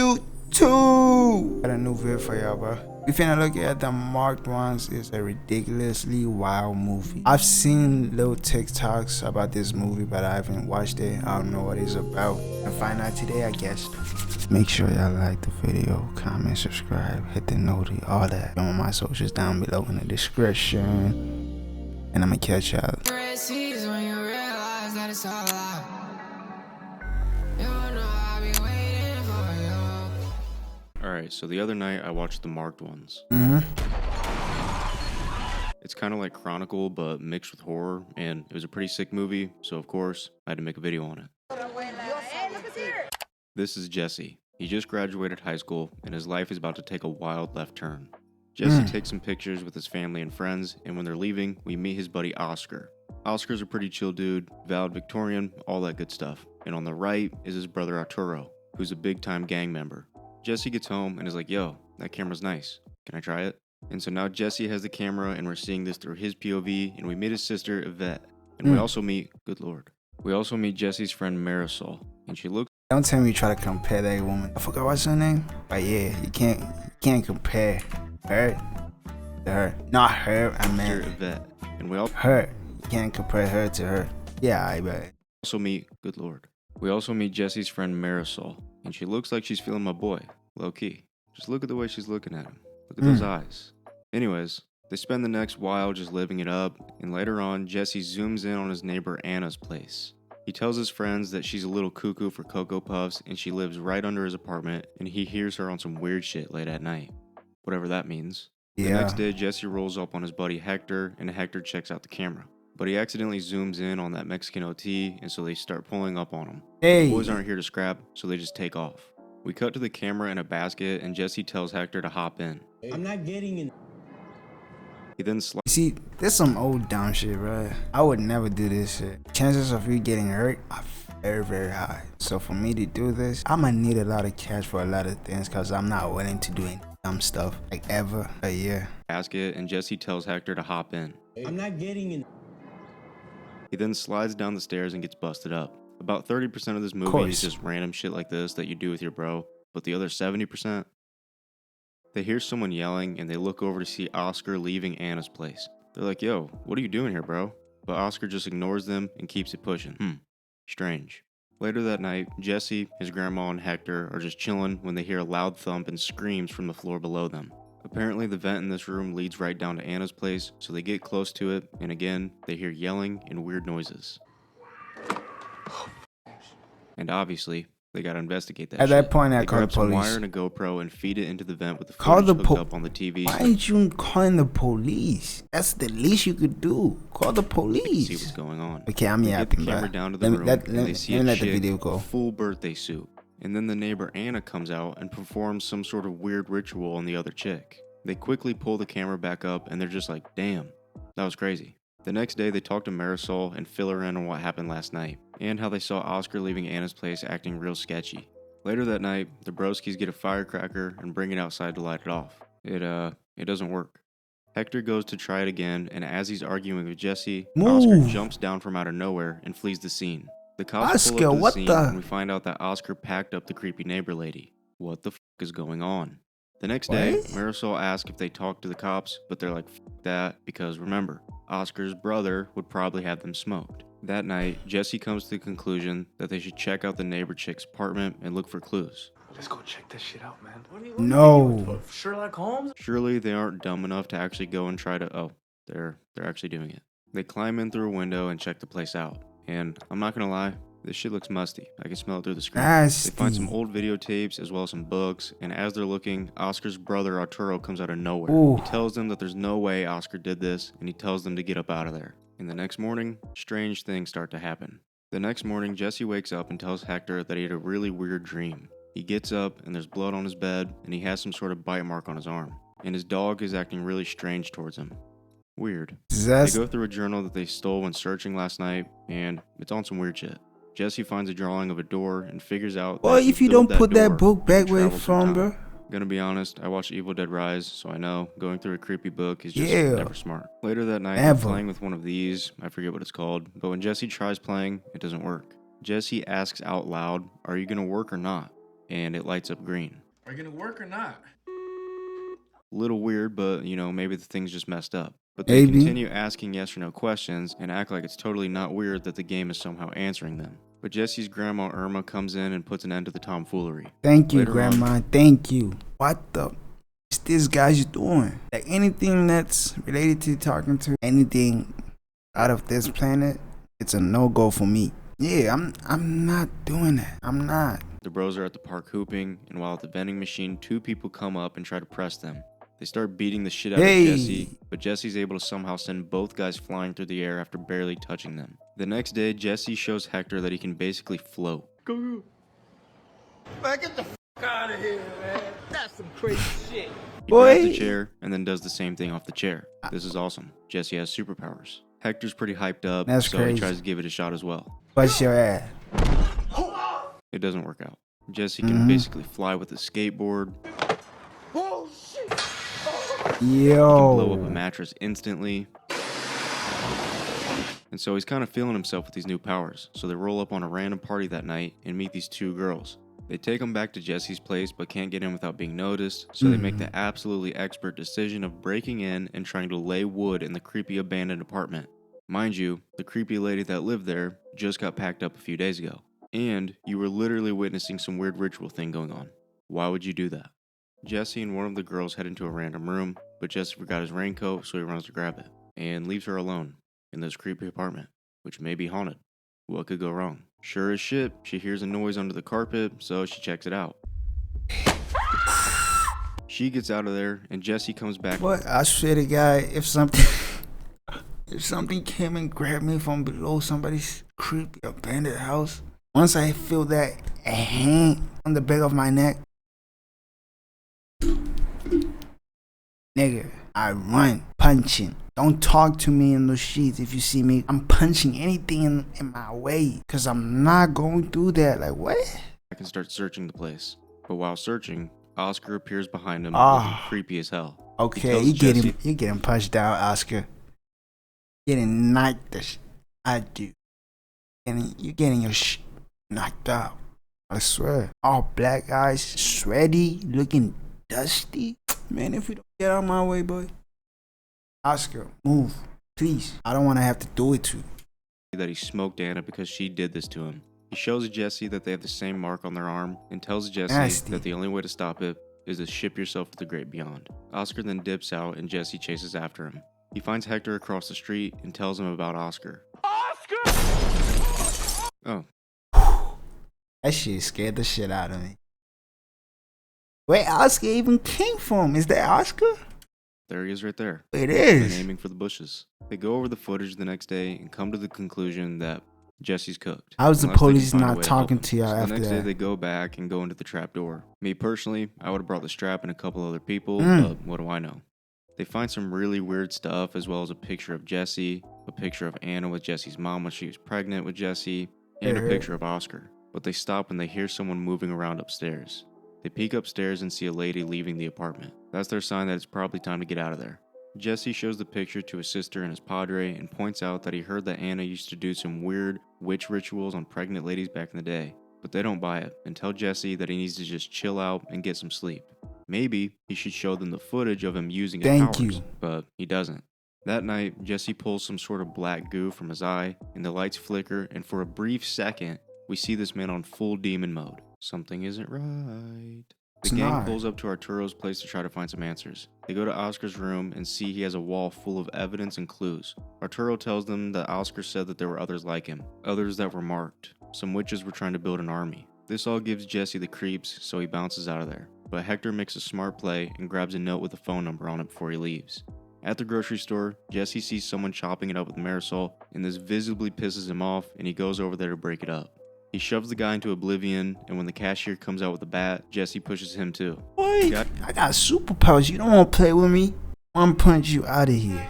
YouTube. Got a new video for y'all, bro. We finna look at The Marked Ones. Is a ridiculously wild movie. I've seen little TikToks about this movie, but I haven't watched it. I don't know what it's about. I'll find out today, I guess. Make sure y'all like the video, comment, subscribe, hit the noti, all that. All my socials down below in the description. And I'ma catch y'all. Alright, so the other night I watched The Marked Ones. It's kind of like Chronicle, but mixed with horror, and it was a pretty sick movie, so of course, I had to make a video on it. This is Jesse. He just graduated high school, and his life is about to take a wild left turn. Jesse takes some pictures with his family and friends, and when they're leaving, we meet his buddy Oscar. Oscar's a pretty chill dude, valedictorian, all that good stuff. And on the right is his brother Arturo, who's a big-time gang member. Jesse gets home and is like, yo, that camera's nice. Can I try it? And so now Jesse has the camera and we're seeing this through his POV, and we meet his sister Yvette. And we also meet, good lord. We also meet Jesse's friend Marisol, and she looks— Don't tell me you try to compare that woman. I forgot what's her name. But yeah, you can't compare her to her. Not her, I meant Yvette. And we all— her. You can't compare her to her. Yeah, I bet. Also meet, good lord. We also meet Jesse's friend Marisol, and she looks like she's feeling my boy, low key. Just look at the way she's looking at him. Look at those eyes. Anyways, they spend the next while just living it up, and later on, Jesse zooms in on his neighbor Anna's place. He tells his friends that she's a little cuckoo for Cocoa Puffs, and she lives right under his apartment, and he hears her on some weird shit late at night. Whatever that means. The next day, Jesse rolls up on his buddy Hector, and Hector checks out the camera. But he accidentally zooms in on that Mexican OT, and so they start pulling up on him. Hey. The boys aren't here to scrap, so they just take off. We cut to the camera in a basket, and Jesse tells Hector to hop in. I'm not getting in. He then slides— See, this some old dumb shit, bro. I would never do this shit. Chances of you getting hurt are very, very high. So for me to do this, I'ma need a lot of cash for a lot of things, because I'm not willing to do any dumb stuff like ever a year. basket, and Jesse tells Hector to hop in. I'm not getting in. He then slides down the stairs and gets busted up. About 30% of this movie is just random shit like this that you do with your bro, but the other 70%, they hear someone yelling and they look over to see Oscar leaving Anna's place. They're like, yo, what are you doing here, bro? But Oscar just ignores them and keeps it pushing. Strange. Later that night, Jesse, his grandma, and Hector are just chilling when they hear a loud thump and screams from the floor below them. Apparently the vent in this room leads right down to Anna's place, so they get close to it, and again, they hear yelling and weird noises. And obviously, they gotta investigate that At shit. that point, I They called the grab some police. wire and a GoPro and feed it into the vent with the Call footage the hooked up on the TV. Why ain't you calling the police? That's the least you could do. Call the police. See what's going on. Okay, I'm They get the yapping, camera bro. down to the room, and they see a let the chick video go. full birthday suit. And then the neighbor Anna comes out and performs some sort of weird ritual on the other chick. They quickly pull the camera back up, and they're just like, damn, that was crazy. The next day, they talk to Marisol and fill her in on what happened last night, and how they saw Oscar leaving Anna's place acting real sketchy. Later that night, the broskies get a firecracker and bring it outside to light it off. It doesn't work. Hector goes to try it again, and as he's arguing with Jesse, Oscar jumps down from out of nowhere and flees the scene. The cops pull up to the scene, and we find out that Oscar packed up the creepy neighbor lady. What the f*** is going on? The next day, Marisol asks if they talk to the cops, but they're like, f*** that, because remember, Oscar's brother would probably have them smoked. That night, Jesse comes to the conclusion that they should check out the neighbor chick's apartment and look for clues. Let's go check this shit out, man. No. Sherlock Holmes? Surely they aren't dumb enough to actually go and try to— oh, they're actually doing it. They climb in through a window and check the place out. And I'm not gonna lie, this shit looks musty. I can smell it through the screen. Nasty. They find some old videotapes as well as some books, and as they're looking, Oscar's brother Arturo comes out of nowhere. Ooh. He tells them that there's no way Oscar did this, and he tells them to get up out of there. And the next morning, strange things start to happen. The next morning, Jesse wakes up and tells Hector that he had a really weird dream. He gets up and there's blood on his bed, and he has some sort of bite mark on his arm. And his dog is acting really strange towards him. Weird. They go through a journal that they stole when searching last night, and it's on some weird shit. Jesse finds a drawing of a door and figures out— well, if you don't put that book back where it's from, bro. Gonna be honest, I watched Evil Dead Rise, so I know going through a creepy book is just never smart. Later that night, I'm playing with one of these, I forget what it's called, but when Jesse tries playing, it doesn't work. Jesse asks out loud, are you gonna work or not? and it lights up green. Are you gonna work or not? Little weird, but maybe the thing's just messed up. But they Maybe. continue asking yes or no questions and act like it's totally not weird that the game is somehow answering them. But Jesse's grandma Irma comes in and puts an end to the tomfoolery. Thank you, Later Grandma. on- Thank you. What the is this guy's doing? Like anything that's related to talking to anything out of this planet, it's a no-go for me. Yeah, I'm not doing that. I'm not. The bros are at the park hooping, and while at the vending machine, 2 people come up and try to press them. They start beating the shit out Hey. of Jesse, but Jesse's able to somehow send both guys flying through the air after barely touching them. The next day, Jesse shows Hector that he can basically float. Go. Man, get the out of here, man. That's some crazy shit. He grabs Boy. a chair and then does the same thing off the chair. This is awesome. Jesse has superpowers. Hector's pretty hyped up, That's so crazy. he tries to give it a shot as well. Bust your ass. It doesn't work out. Jesse can basically fly with a skateboard, Oh, shit. blow up a Yo. mattress instantly. And so he's kind of feeling himself with these new powers. So they roll up on a random party that night and meet these 2 girls. They take him back to Jesse's place but can't get in without being noticed, so they make the absolutely expert decision of breaking in and trying to lay wood in the creepy abandoned apartment. Mind you, the creepy lady that lived there just got packed up a few days ago. And you were literally witnessing some weird ritual thing going on. Why would you do that? Jesse and one of the girls head into a random room, but Jesse forgot his raincoat, so he runs to grab it and leaves her alone in this creepy apartment, which may be haunted. What could go wrong? Sure as shit, she hears a noise under the carpet, so she checks it out. She gets out of there, and Jesse comes back. What? I swear to God, if something came and grabbed me from below somebody's creepy abandoned house, once I feel that hand on the back of my neck, nigga, I run, punching. Don't talk to me in those sheets. If you see me, I'm punching anything in my way, cause I'm not going through that. Like what? And start searching the place. But while searching, Oscar appears behind him, Ah. looking creepy as hell. Okay, tells you Jesse- getting punched down, Oscar. Getting knocked the I do. And you getting your knocked out. I swear. All black eyes, sweaty, looking dusty. Man, if you don't get out of my way, boy. Oscar, move. Please. I don't want to have to do it to you. That he smoked Anna because she did this to him. He shows Jesse that they have the same mark on their arm and tells Jesse Nasty. that the only way to stop it is to ship yourself to the great beyond. Oscar then dips out and Jesse chases after him. He finds Hector across the street and tells him about Oscar. Oh, That shit scared the shit out of me. Where Oscar even came from? Is that Oscar? there he is right there. It Been is. aiming for the bushes. They go over the footage the next day and come to the conclusion that Jesse's cooked. How is the unless they can police find a not way to help talking him. to y'all So after the next day that? they go back and go into the trap door. Me personally, I would have brought the strap and a couple other people, Mm. but what do I know? They find some really weird stuff as well as a picture of Jesse, a picture of Anna with Jesse's mom when she was pregnant with Jesse, and a Yeah. picture of Oscar. But they stop when they hear someone moving around upstairs. They peek upstairs and see a lady leaving the apartment. That's their sign that it's probably time to get out of there. Jesse shows the picture to his sister and his padre and points out that he heard that Anna used to do some weird witch rituals on pregnant ladies back in the day, but they don't buy it and tell Jesse that he needs to just chill out and get some sleep. Maybe he should show them the footage of him using his Thank powers, you. but he doesn't. That night, Jesse pulls some sort of black goo from his eye, and the lights flicker, and for a brief second, we see this man on full demon mode. Something isn't right. The It's gang not. pulls up to Arturo's place to try to find some answers. They go to Oscar's room and see he has a wall full of evidence and clues. Arturo tells them that Oscar said that there were others like him, others that were marked. Some witches were trying to build an army. This all gives Jesse the creeps, so he bounces out of there. But Hector makes a smart play and grabs a note with a phone number on it before he leaves. At the grocery store, Jesse sees someone chopping it up with Marisol, and this visibly pisses him off, and he goes over there to break it up. He shoves the guy into oblivion, and when the cashier comes out with a bat, Jesse pushes him too. Boy, Got- I got superpowers. You don't want to play with me? I'm punch you out of here.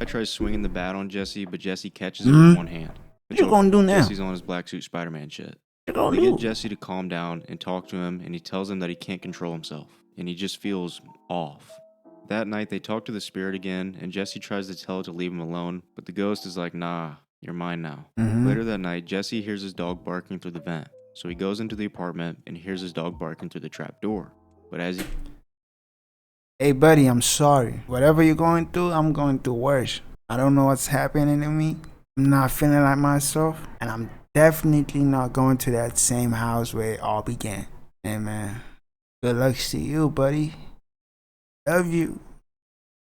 I tries swinging the bat on Jesse, but Jesse catches it Mhm. with one hand. What you gonna do now? Jesse's on his black suit Spider-Man shit. What you gonna They do? get Jesse to calm down and talk to him, and he tells him that he can't control himself, and he just feels off. That night, they talk to the spirit again, and Jesse tries to tell it to leave him alone, but the ghost is like, nah, you're mine now. Mhm. Later that night, Jesse hears his dog barking through the vent, So he goes into the apartment and hears his dog barking through the trap door. But as he Hey, buddy, I'm sorry. Whatever you're going through, I'm going through worse. I don't know what's happening to me. I'm not feeling like myself. And I'm definitely not going to that same house where it all began. Hey, man. Good luck to you, buddy. Love you.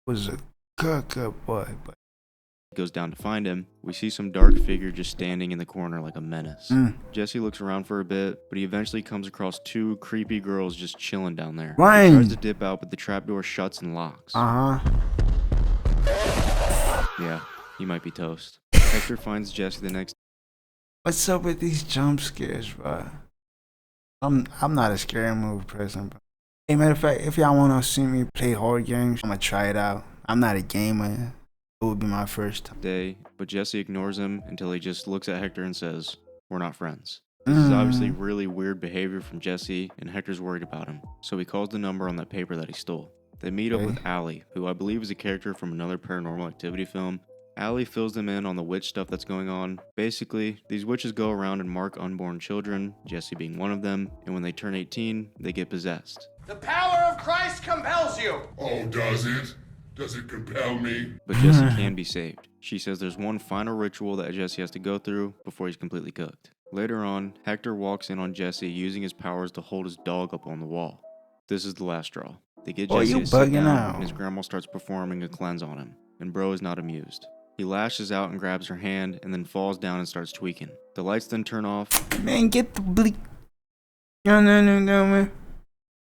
Was a good boy, but goes down to find him, we see some dark figure just standing in the corner like a menace. Jesse looks around for a bit, but he eventually comes across two creepy girls just chilling down there. Ryan. He tries to dip out, but the trapdoor shuts and locks. Yeah, he might be toast. Hector finds Jesse the next. What's up with these jump scares, bro? I'm not a scary movie person, bro. Hey, matter of fact, if y'all wanna see me play horror games, I'm gonna try it out. I'm not a gamer. It would be my first day, but Jesse ignores him until he just looks at Hector and says, "We're not friends." This is obviously really weird behavior from Jesse, and Hector's worried about him, so he calls the number on that paper that he stole. They meet up with Allie, who I believe is a character from another Paranormal Activity film. Allie fills them in on the witch stuff that's going on. Basically, these witches go around and mark unborn children, Jesse being one of them, and when they turn 18, they get possessed. The power of Christ compels you! Oh, does it? Does it compel me? But Jesse can be saved. She says there's one final ritual that Jesse has to go through before he's completely cooked. Later on, Hector walks in on Jesse using his powers to hold his dog up on the wall. This is the last straw. They get Jesse to sit down, and his grandma starts performing a cleanse on him, and bro is not amused. He lashes out and grabs her hand, and then falls down and starts tweaking. The lights then turn off. Man, get the bleak. No, man.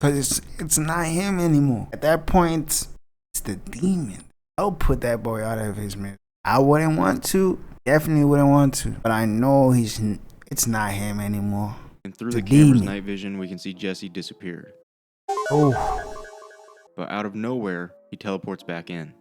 Cause it's not him anymore. At that point, it's the demon. I'll put that boy out of his misery. I wouldn't want to. Definitely wouldn't want to. But I know it's not him anymore. And through the camera's night vision, we can see Jesse disappeared. Oh. But out of nowhere, he teleports back in.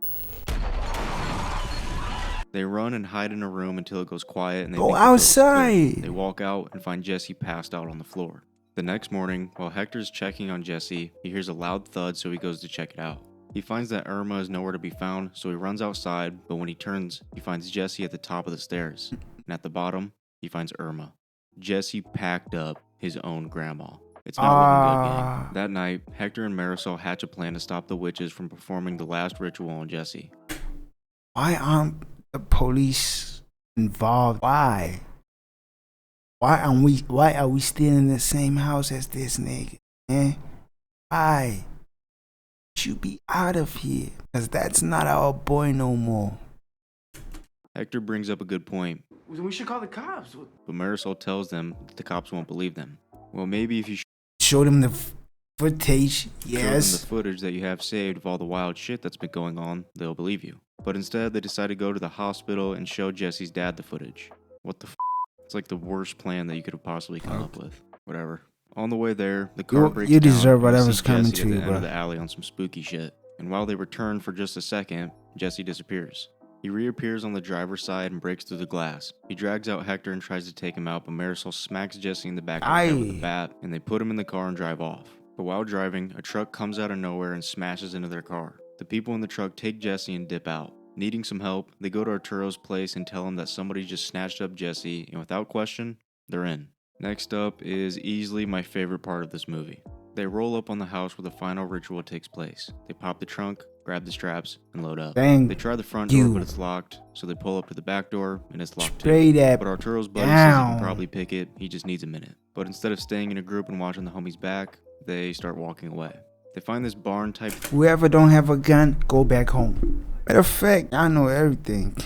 They run and hide in a room until it goes quiet and they go outside. They walk out and find Jesse passed out on the floor. The next morning, while Hector's checking on Jesse, he hears a loud thud, so he goes to check it out. He finds that Irma is nowhere to be found, so he runs outside, but when he turns, he finds Jesse at the top of the stairs. And at the bottom, he finds Irma. Jesse packed up his own grandma. It's not looking good, gang. That night, Hector and Marisol hatch a plan to stop the witches from performing the last ritual on Jesse. Why aren't the police involved? Why are we still in the same house as this nigga? Why? You be out of here, cause that's not our boy no more. Hector brings up a good point. We should call the cops. But Marisol tells them that the cops won't believe them. Well, maybe if you show them the footage, show them the footage that you have saved of all the wild shit that's been going on, they'll believe you. But instead, they decide to go to the hospital and show Jesse's dad the footage. What the f***? It's like the worst plan that you could have possibly come up with. Whatever. On the way there, the car breaks down. You deserve whatever's coming to you, bro. At the bro. end of the alley on some spooky shit. And while they return for just a second, Jesse disappears. He reappears on the driver's side and breaks through the glass. He drags out Hector and tries to take him out, but Marisol smacks Jesse in the back of the head with a bat, and they put him in the car and drive off. But while driving, a truck comes out of nowhere and smashes into their car. The people in the truck take Jesse and dip out. Needing some help, they go to Arturo's place and tell him that somebody just snatched up Jesse, and without question, they're in. Next up is easily my favorite part of this movie. They roll up on the house where the final ritual takes place. They pop the trunk, grab the straps, and load up. They try the front door, but it's locked, so they pull up to the back door, and it's locked too. But Arturo's buddy says he can probably pick it, he just needs a minute. But instead of staying in a group and watching the homies back, they start walking away. They find this barn type. Whoever don't have a gun, go back home. Matter of fact, I know everything.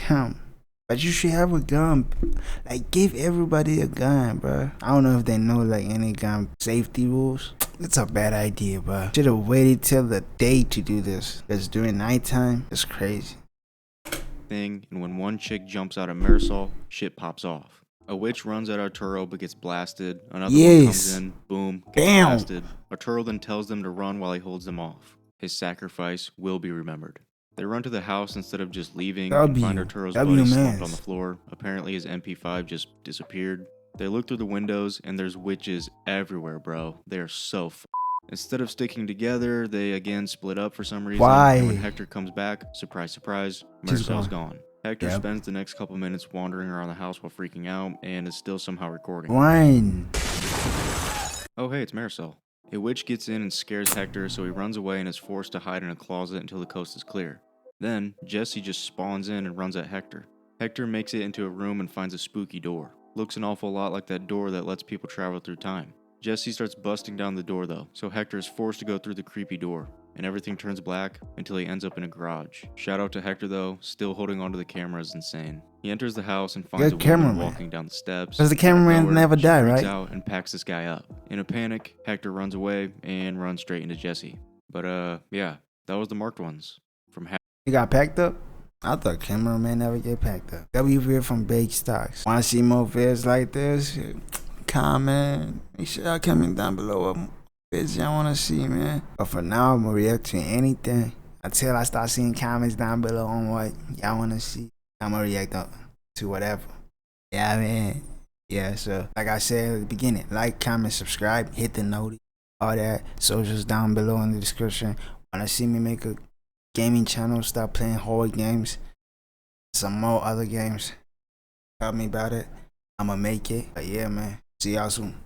But you should have a gun. Like, give everybody a gun, bro. I don't know if they know, like, any gun safety rules. It's a bad idea, bro. Should have waited till the day to do this. Because during nighttime, it's crazy. And when one chick jumps out at Marisol, shit pops off. A witch runs at Arturo but gets blasted. Another one comes in, boom, gets blasted. Arturo then tells them to run while he holds them off. His sacrifice will be remembered. They run to the house instead of just leaving and find Arturo's body slumped on the floor. Apparently his MP5 just disappeared. They look through the windows and there's witches everywhere, bro. They are so Instead of sticking together, they again split up for some reason. Why? And when Hector comes back, surprise, surprise, Marisol's gone. Hector spends the next couple minutes wandering around the house while freaking out and is still somehow recording. Oh hey, it's Marisol. A witch gets in and scares Hector, so he runs away and is forced to hide in a closet until the coast is clear. Then, Jesse just spawns in and runs at Hector. Hector makes it into a room and finds a spooky door. Looks an awful lot like that door that lets people travel through time. Jesse starts busting down the door though, so Hector is forced to go through the creepy door, and everything turns black until he ends up in a garage. Shout out to Hector though, still holding onto the camera is insane. He enters the house and finds Good a woman cameraman. walking down the steps. Does the Out of cameraman nowhere, never she die, freaks right? out and packs this guy up. In a panic, Hector runs away and runs straight into Jesse. But yeah, that was the marked ones from He got packed up? I thought cameraman never get packed up. W here from Big Stocks. Wanna see more vids like this? Comment. Make sure y'all comment down below what vids y'all wanna see, man. But for now, I'm gonna react to anything until I start seeing comments down below on what y'all wanna see. I'm gonna react to whatever. Yeah, man. Yeah, so like I said at the beginning, like, comment, subscribe, hit the note, all that. Socials down below in the description. Wanna see me make a gaming channel, start playing horror games, some more other games, tell me about it, I'ma make it. But yeah, man, see y'all soon.